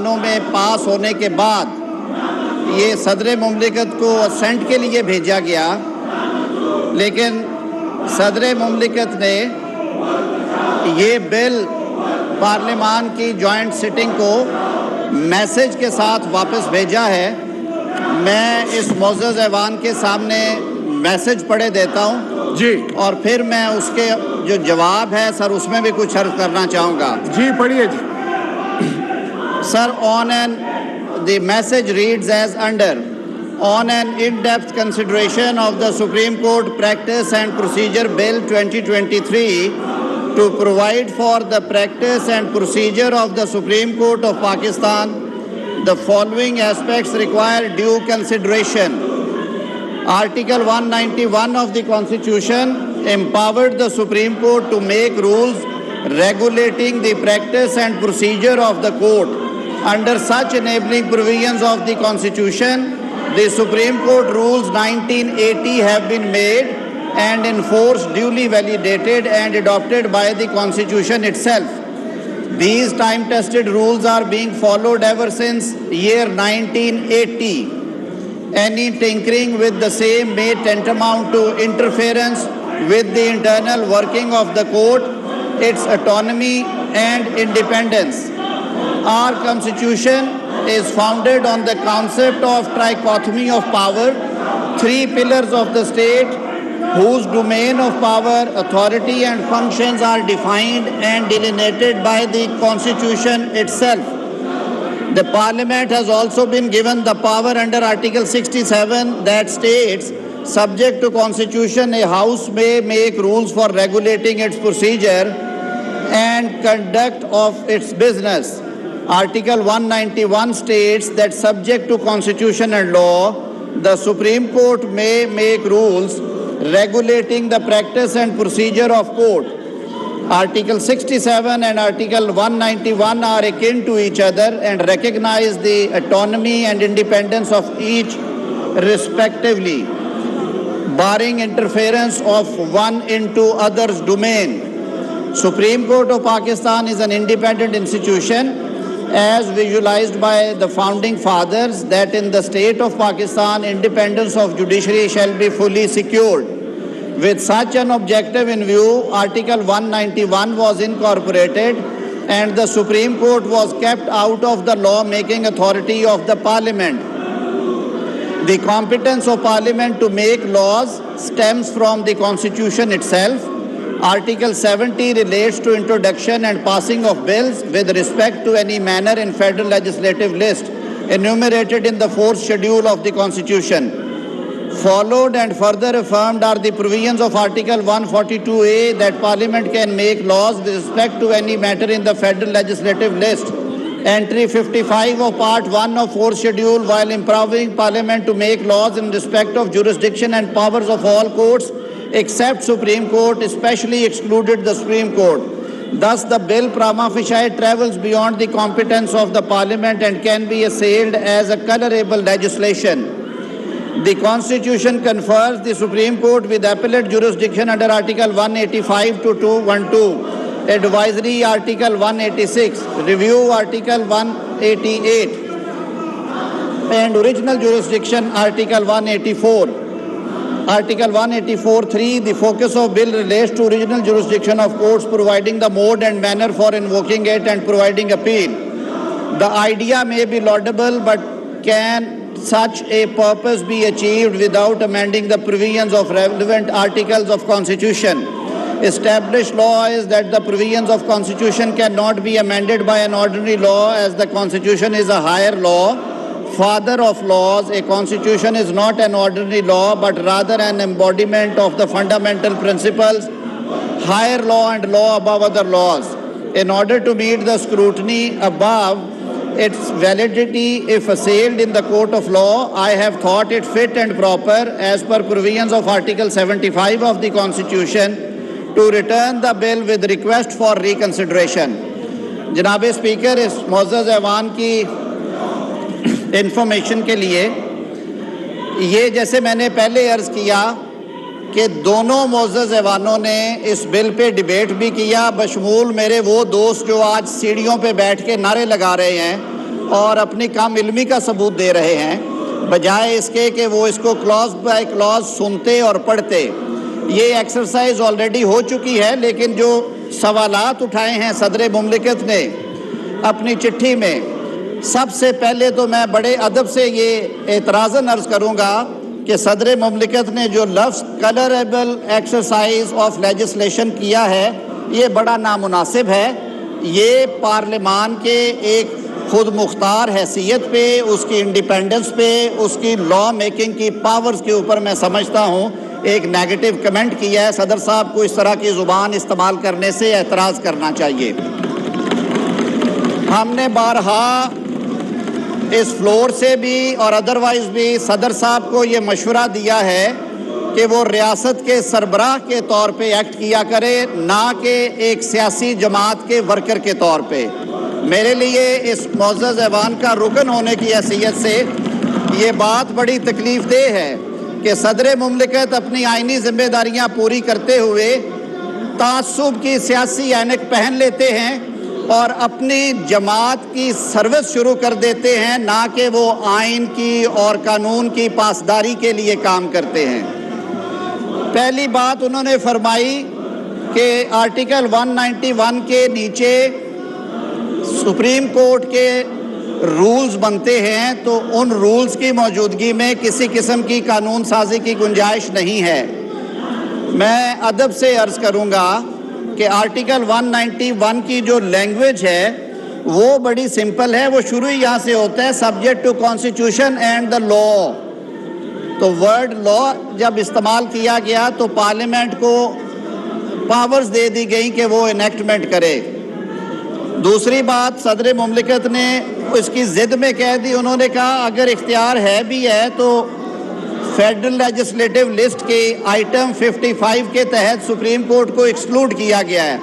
ایوانوں میں پاس ہونے کے بعد یہ صدر مملکت کو اسینٹ کے لیے بھیجا گیا، لیکن صدر مملکت نے یہ بل پارلیمان کی جوائنٹ سٹنگ کو میسج کے ساتھ واپس بھیجا ہے۔ میں اس معزز ایوان کے سامنے میسج پڑھے دیتا ہوں جی اور پھر میں اس کے جو جواب ہے سر اس میں بھی کچھ عرض کرنا چاہوں گا۔ جی پڑھیے جی۔ Sir, the message reads as under: on an in-depth consideration of the Supreme Court Practice and Procedure Bill 2023 to provide for the practice and procedure of the Supreme Court of Pakistan, the following aspects require due consideration. Article 191 of the Constitution empowered the Supreme Court to make rules regulating the practice and procedure of the court. Under such enabling provisions of the Constitution, the Supreme Court rules 1980 have been made and enforced, duly validated and adopted by the Constitution itself. These time-tested rules are being followed ever since year 1980. Any tinkering with the same may tantamount to interference with the internal working of the court, its autonomy and independence. Our Constitution is founded on the concept of trichotomy of power, three pillars of the state, whose domain of power, authority and functions are defined and delineated by the Constitution itself. The Parliament has also been given the power under Article 67 that states, subject to Constitution, a House may make rules for regulating its procedure and conduct of its business. Article 191 states that subject to Constitution and law, the Supreme Court may make rules regulating the practice and procedure of court. Article 67 and Article 191 are akin to each other and recognize the autonomy and independence of each respectively, barring interference of one into other's domain. Supreme Court of Pakistan is an independent institution as visualized by the founding fathers, that in the state of Pakistan, independence of judiciary shall be fully secured. With such an objective in view, Article 191 was incorporated and the Supreme Court was kept out of the law-making authority of the Parliament. The competence of Parliament to make laws stems from the Constitution itself. Article 70 relates to introduction and passing of bills with respect to any manner in federal legislative list enumerated in the 4th schedule of the Constitution. Followed and further affirmed are the provisions of Article 142A that Parliament can make laws with respect to any matter in the federal legislative list. Entry 55 of Part 1 of 4th schedule, while empowering Parliament to make laws in respect of jurisdiction and powers of all courts except Supreme Court, especially excluded the Supreme Court. Thus, the bill prima facie travels beyond the competence of the Parliament and can be assailed as a colorable legislation. The Constitution confers the Supreme Court with appellate jurisdiction under Article 185 to 212, Advisory Article 186, Review Article 188, and Original Jurisdiction Article 184. Article 184(3), the focus of bill relates to original jurisdiction of courts, providing the mode and manner for invoking it and providing appeal. The idea may be laudable, but can such a purpose be achieved without amending the provisions of relevant articles of Constitution? Established law is that the provisions of Constitution cannot be amended by an ordinary law, as the Constitution is a higher law. Father of laws, a constitution is not an ordinary law, but rather an embodiment of the fundamental principles, higher law and law above other laws. In order to meet the scrutiny above, its validity if assailed in the court of law, I have thought it fit and proper, as per provisions of Article 75 of the Constitution, to return the bill with request for reconsideration. جناب speaker, اس معزز ایوان کی information کے لیے یہ جیسے میں نے پہلے عرض کیا کہ دونوں معزز ایوانوں نے اس بل پہ ڈیبیٹ بھی کیا، بشمول میرے وہ دوست جو آج سیڑھیوں پہ بیٹھ کے نعرے لگا رہے ہیں اور اپنی کم علمی کا ثبوت دے رہے ہیں، بجائے اس کے کہ وہ اس کو کلاز بائی کلاز سنتے اور پڑھتے۔ یہ ایکسرسائز آلریڈی ہو چکی ہے، لیکن جو سوالات اٹھائے ہیں صدر مملکت نے اپنی چٹھی میں، سب سے پہلے تو میں بڑے ادب سے یہ اعتراضاً عرض کروں گا کہ صدر مملکت نے جو لفظ کلریبل ایکسرسائز آف لیجسلیشن کیا ہے، یہ بڑا نامناسب ہے۔ یہ پارلیمان کے ایک خود مختار حیثیت پہ، اس کی انڈیپینڈنس پہ، اس کی لا میکنگ کی پاورز کے اوپر میں سمجھتا ہوں ایک نیگیٹو کمنٹ کیا ہے۔ صدر صاحب کو اس طرح کی زبان استعمال کرنے سے اعتراض کرنا چاہیے۔ ہم نے بارہا اس فلور سے بھی اور ادروائز بھی صدر صاحب کو یہ مشورہ دیا ہے کہ وہ ریاست کے سربراہ کے طور پہ ایکٹ کیا کرے، نہ کہ ایک سیاسی جماعت کے ورکر کے طور پہ۔ میرے لیے اس معزز ایوان کا رکن ہونے کی حیثیت سے یہ بات بڑی تکلیف دہ ہے کہ صدر مملکت اپنی آئینی ذمہ داریاں پوری کرتے ہوئے تعصب کی سیاسی اینک پہن لیتے ہیں اور اپنی جماعت کی سروس شروع کر دیتے ہیں، نہ کہ وہ آئین کی اور قانون کی پاسداری کے لیے کام کرتے ہیں۔ پہلی بات انہوں نے فرمائی کہ آرٹیکل 191 کے نیچے سپریم کورٹ کے رولز بنتے ہیں، تو ان رولز کی موجودگی میں کسی قسم کی قانون سازی کی گنجائش نہیں ہے۔ میں ادب سے عرض کروں گا کہ آرٹیکل 191 کی جو لینگویج ہے وہ بڑی سمپل ہے، وہ شروع ہی یہاں سے ہوتا ہے subject to constitution and the law. تو ورڈ لا جب استعمال کیا گیا تو پارلیمنٹ کو پاورز دے دی گئی کہ وہ انیکٹمنٹ کرے۔ دوسری بات صدر مملکت نے اس کی ضد میں کہہ دی، انہوں نے کہا اگر اختیار ہے بھی ہے تو فیڈرل لیجسلیٹو لسٹ کے آئٹم 55 کے تحت سپریم کورٹ کو ایکسکلوڈ کیا گیا ہے۔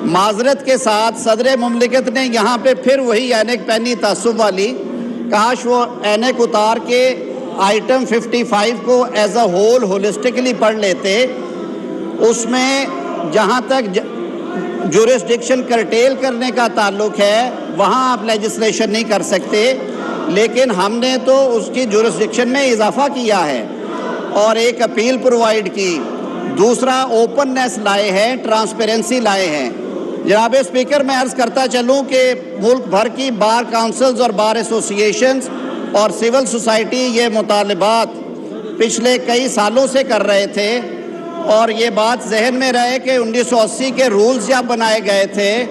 معذرت کے ساتھ صدر مملکت نے یہاں پہ پھر وہی اینک پہنی تعصب والی، کاش وہ اینک اتار کے آئٹم 55 کو ایز اے ہول ہولسٹکلی پڑھ لیتے۔ اس میں جہاں تک جورسڈکشن کرٹیل کرنے کا تعلق ہے وہاں آپ لیجسلیشن نہیں کر سکتے، لیکن ہم نے تو اس کی جورسڈکشن میں اضافہ کیا ہے اور ایک اپیل پرووائڈ کی۔ دوسرا اوپننیس لائے ہیں، ٹرانسپیرنسی لائے ہیں۔ جناب اسپیکر، میں عرض کرتا چلوں کہ ملک بھر کی بار کاؤنسلز اور بار ایسوسییشنز اور سول سوسائٹی یہ مطالبات پچھلے کئی سالوں سے کر رہے تھے، اور یہ بات ذہن میں رہے کہ 1980 کے رولز جب بنائے گئے تھے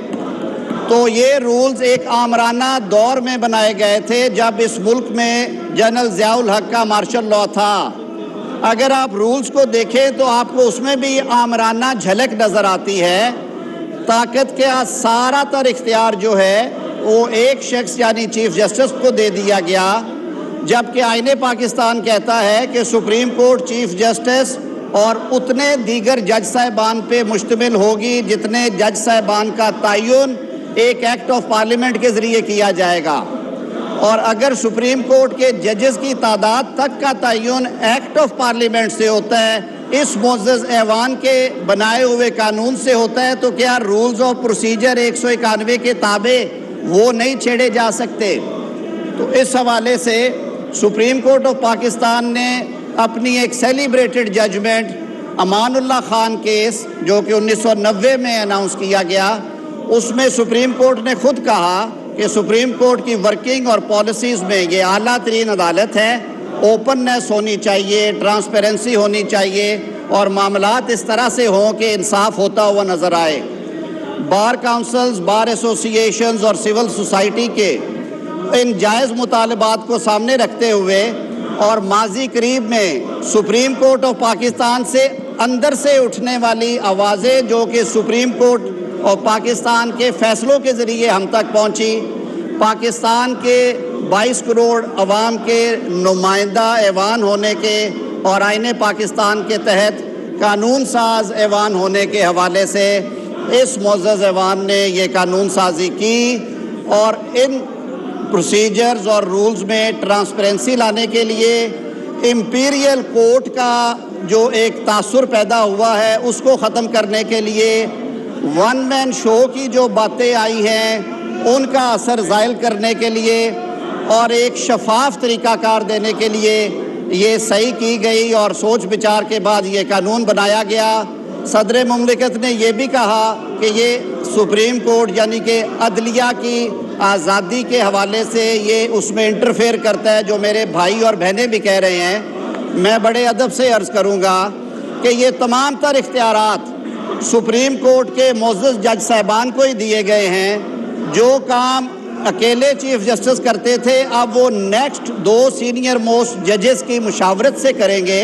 تو یہ رولز ایک آمرانہ دور میں بنائے گئے تھے جب اس ملک میں جنرل ضیاء الحق کا مارشل لاء تھا۔ اگر آپ رولز کو دیکھیں تو آپ کو اس میں بھی آمرانہ جھلک نظر آتی ہے۔ طاقت کا سارا تر اختیار جو ہے وہ ایک شخص یعنی چیف جسٹس کو دے دیا گیا، جبکہ آئین پاکستان کہتا ہے کہ سپریم کورٹ چیف جسٹس اور اتنے دیگر جج صاحبان پہ مشتمل ہوگی جتنے جج صاحبان کا تعین ایک ایکٹ آف پارلیمنٹ کے ذریعے کیا جائے گا، اور اگر سپریم کورٹ کے ججز کی تعداد تک کا تعین ایکٹ آف پارلیمنٹ سے ہوتا ہے، اس معزز ایوان کے بنائے ہوئے قانون سے ہوتا ہے، تو کیا رولز آف پروسیجر 191 کے تابع وہ نہیں چھیڑے جا سکتے؟ تو اس حوالے سے سپریم کورٹ آف پاکستان نے اپنی ایک celebrated judgment Aman Ullah Khan case جو کہ 1990 میں اناؤنس کیا گیا، اس میں سپریم کورٹ نے خود کہا کہ سپریم کورٹ کی ورکنگ اور پالیسیز میں یہ اعلیٰ ترین عدالت ہے، اوپننیس ہونی چاہیے، ٹرانسپیرنسی ہونی چاہیے، اور معاملات اس طرح سے ہوں کہ انصاف ہوتا ہوا نظر آئے۔ بار کاؤنسلز، بار ایسوسییشنز اور سول سوسائٹی کے ان جائز مطالبات کو سامنے رکھتے ہوئے اور ماضی قریب میں سپریم کورٹ آف پاکستان سے اندر سے اٹھنے والی آوازیں جو کہ سپریم کورٹ اور پاکستان کے فیصلوں کے ذریعے ہم تک پہنچی، پاکستان کے 22 کروڑ عوام کے نمائندہ ایوان ہونے کے اور آئین پاکستان کے تحت قانون ساز ایوان ہونے کے حوالے سے اس معزز ایوان نے یہ قانون سازی کی، اور ان پروسیجرز اور رولز میں ٹرانسپیرنسی لانے کے لیے امپیریل کورٹ کا جو ایک تاثر پیدا ہوا ہے اس کو ختم کرنے کے لیے ون مین شو کی جو باتیں آئی ہیں ان کا اثر زائل کرنے کے لیے اور ایک شفاف طریقہ کار دینے کے لیے یہ صحیح کی گئی اور سوچ بچار کے بعد یہ قانون بنایا گیا۔ صدر مملکت نے یہ بھی کہا کہ یہ سپریم کورٹ یعنی کہ عدلیہ کی آزادی کے حوالے سے یہ اس میں انٹرفیئر کرتا ہے، جو میرے بھائی اور بہنیں بھی کہہ رہے ہیں۔ میں بڑے ادب سے عرض کروں گا کہ یہ تمام تر اختیارات سپریم کورٹ کے معزز جج صاحبان کو ہی دیے گئے ہیں۔ جو کام اکیلے چیف جسٹس کرتے تھے اب وہ نیکسٹ 2 سینئر موسٹ ججز کی مشاورت سے کریں گے۔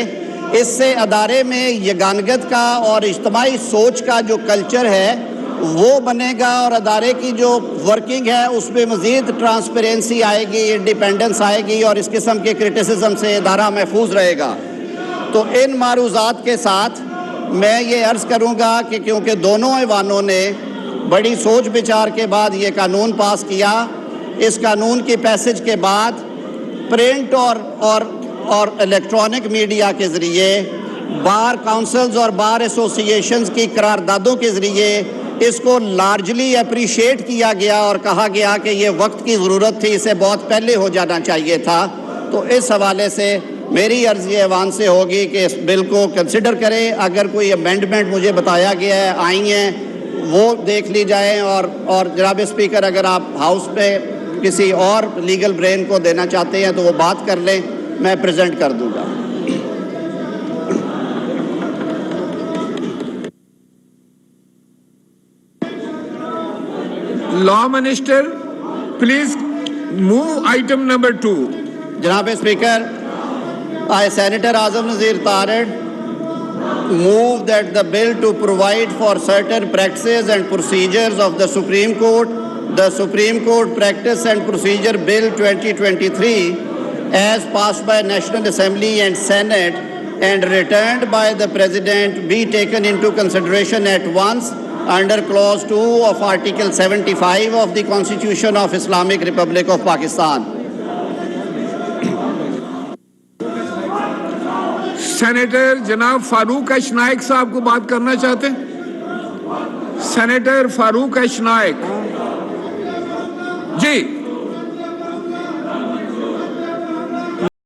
اس سے ادارے میں یگانگت کا اور اجتماعی سوچ کا جو کلچر ہے وہ بنے گا، اور ادارے کی جو ورکنگ ہے اس میں مزید ٹرانسپیرنسی آئے گی، انڈیپینڈنس آئے گی، اور اس قسم کے کرٹیسزم سے ادارہ محفوظ رہے گا۔ تو ان معروضات کے ساتھ میں یہ عرض کروں گا کہ کیونکہ دونوں ایوانوں نے بڑی سوچ بچار کے بعد یہ قانون پاس کیا، اس قانون کی پیسج کے بعد پرنٹ اور الیکٹرانک میڈیا کے ذریعے بار کاؤنسلز اور بار ایسوسیشنز کی قراردادوں کے ذریعے اس کو لارجلی اپریشیٹ کیا گیا اور کہا گیا کہ یہ وقت کی ضرورت تھی، اسے بہت پہلے ہو جانا چاہیے تھا۔ تو اس حوالے سے میری عرض یہ ایوان سے ہوگی کہ اس بل کو کنسیڈر کریں۔ اگر کوئی امینڈمنٹ مجھے بتایا گیا ہے آئی ہیں وہ دیکھ لی جائیں، اور جناب اسپیکر اگر آپ ہاؤس پہ کسی اور لیگل برین کو دینا چاہتے ہیں تو وہ بات کر لیں، میں پریزنٹ کر دوں گا۔ Law minister please move item number 2۔ جناب speaker, I, Senator Azam Nazir Tarid, move that the bill to provide for certain practices and procedures of the Supreme Court Practice and Procedure Bill 2023, as passed by National Assembly and Senate and returned by the President, be taken into consideration at once under Clause 2 of Article 75 of the Constitution of Islamic Republic of Pakistan. Senator جناب فاروق اشنائک صاحب کو بات کرنا چاہتے ہیں؟ Senator فاروق اشنائک جی۔